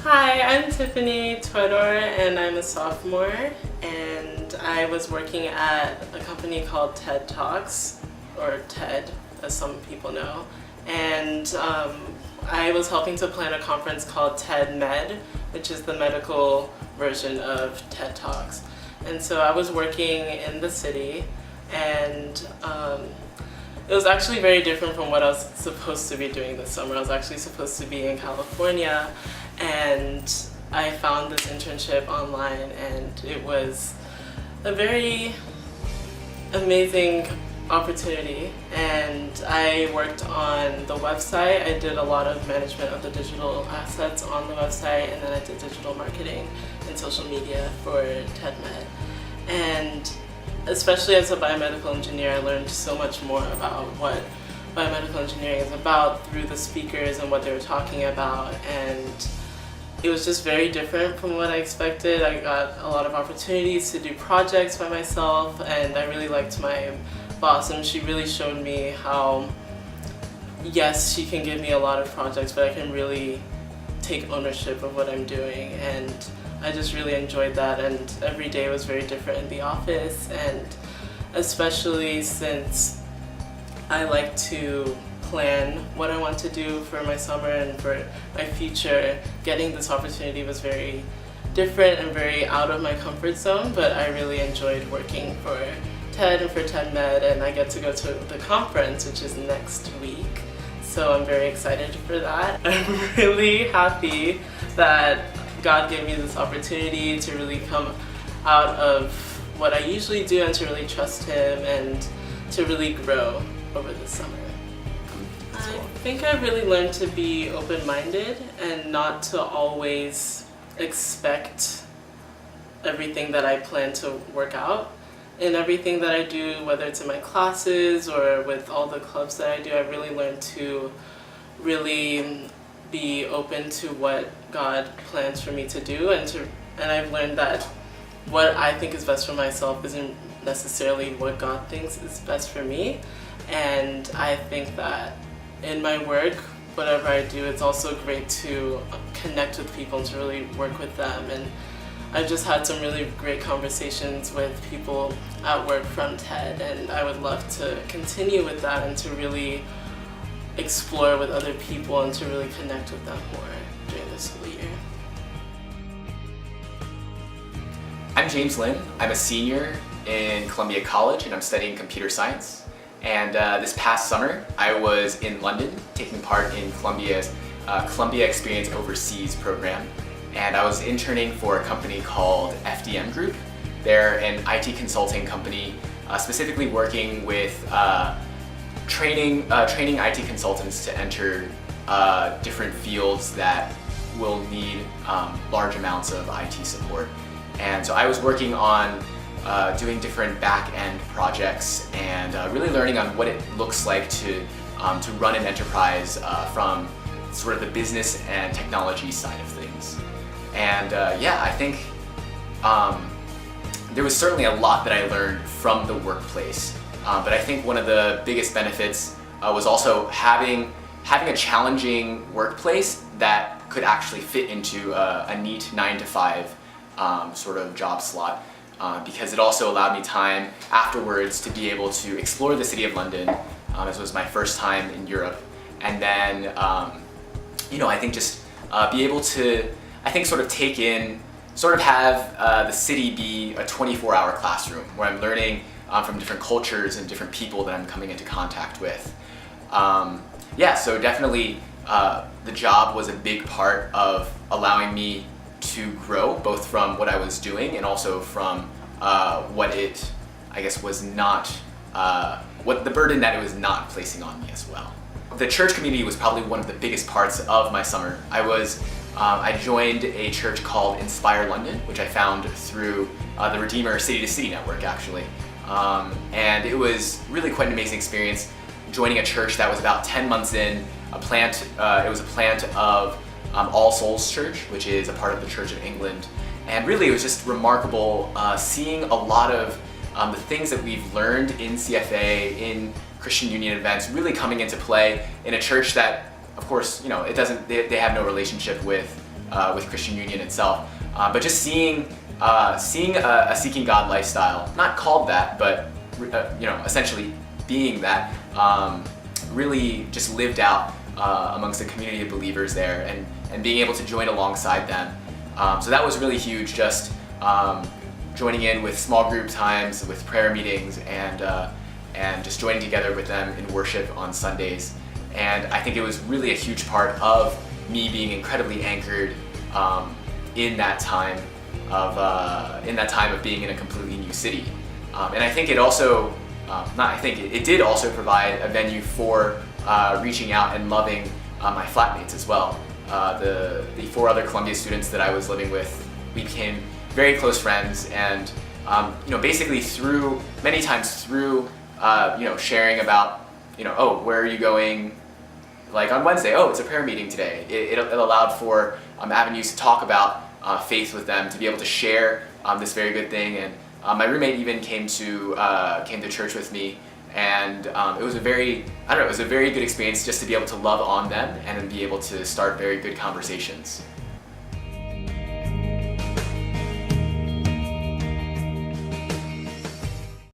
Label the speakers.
Speaker 1: Hi, I'm Tiffany Twedor and I'm a sophomore, and I was working at a company called TED Talks, or TED as some people know, and I was helping to plan a conference called TED Med, which is the medical version of TED Talks. And so I was working in the city, and it was actually very different from what I was supposed to be doing this summer. I was actually supposed to be in California, and I found this internship online, and it was a very amazing opportunity. And I worked on the website. I did a lot of management of the digital assets on the website, and then I did digital marketing and social media for TEDMed. And especially as a biomedical engineer, I learned so much more about what biomedical engineering is about through the speakers and what they were talking about, and it was just very different from what I expected. I got a lot of opportunities to do projects by myself, and I really liked my boss, and she really showed me how, yes, she can give me a lot of projects, but I can really take ownership of what I'm doing, and I just really enjoyed that. And every day was very different in the office, and especially since I like to plan what I want to do for my summer and for my future, getting this opportunity was very different and very out of my comfort zone, but I really enjoyed working for TED and for TEDMed, and I get to go to the conference, which is next week, so I'm very excited for that. I'm really happy that God gave me this opportunity to really come out of what I usually do and to really trust Him and to really grow over this summer. I think I really learned to be open-minded and not to always expect everything that I plan to work out. In everything that I do, whether it's in my classes or with all the clubs that I do, I really learned to really be open to what God plans for me to do, and I've learned that what I think is best for myself isn't necessarily what God thinks is best for me. And I think that in my work, whatever I do, it's also great to connect with people and to really work with them. And I've just had some really great conversations with people at work from TED, and I would love to continue with that and to really explore with other people and to really connect with them more during this school year.
Speaker 2: I'm James Lynn. I'm a senior in Columbia College, and I'm studying computer science. And this past summer, I was in London taking part in Columbia's Columbia Experience Overseas program. And I was interning for a company called FDM Group. They're an IT consulting company, specifically working with training IT consultants to enter different fields that will need large amounts of IT support. And so I was working on doing different back-end projects and really learning on what it looks like to run an enterprise from sort of the business and technology side of things. And yeah, I think there was certainly a lot that I learned from the workplace, but I think one of the biggest benefits was also having a challenging workplace that could actually fit into a neat 9-to-5 sort of job slot. Because it also allowed me time afterwards to be able to explore the city of London, as it was my first time in Europe, and then I think just be able to, sort of take in, sort of have the city be a 24-hour classroom where I'm learning from different cultures and different people that I'm coming into contact with. So definitely the job was a big part of allowing me to grow, both from what I was doing and also from what it, was not, what the burden that it was not placing on me as well. The church community was probably one of the biggest parts of my summer. I joined a church called Inspire London, which I found through the Redeemer City to City network, actually. And it was really quite an amazing experience joining a church that was about 10 months in, it was a plant of All Souls Church, which is a part of the Church of England. And really it was just remarkable seeing a lot of the things that we've learned in CFA, in Christian Union events, really coming into play in a church that, of course, they have no relationship with with Christian Union itself. But just seeing a Seeking God lifestyle, not called that, but essentially being that, really just lived out amongst a community of believers there, and being able to join alongside them. So that was really huge, just joining in with small group times, with prayer meetings, and just joining together with them in worship on Sundays. And I think it was really a huge part of me being incredibly anchored in that time of being in a completely new city. And I think it also, it did also provide a venue for reaching out and loving my flatmates as well. The 4 other Columbia students that I was living with, we became very close friends, and basically many times through sharing about, oh, where are you going? Like on Wednesday, oh, it's a prayer meeting today. It allowed for avenues to talk about faith with them, to be able to share this very good thing. And my roommate even came to church with me, and it was a very good experience just to be able to love on them and be able to start very good conversations.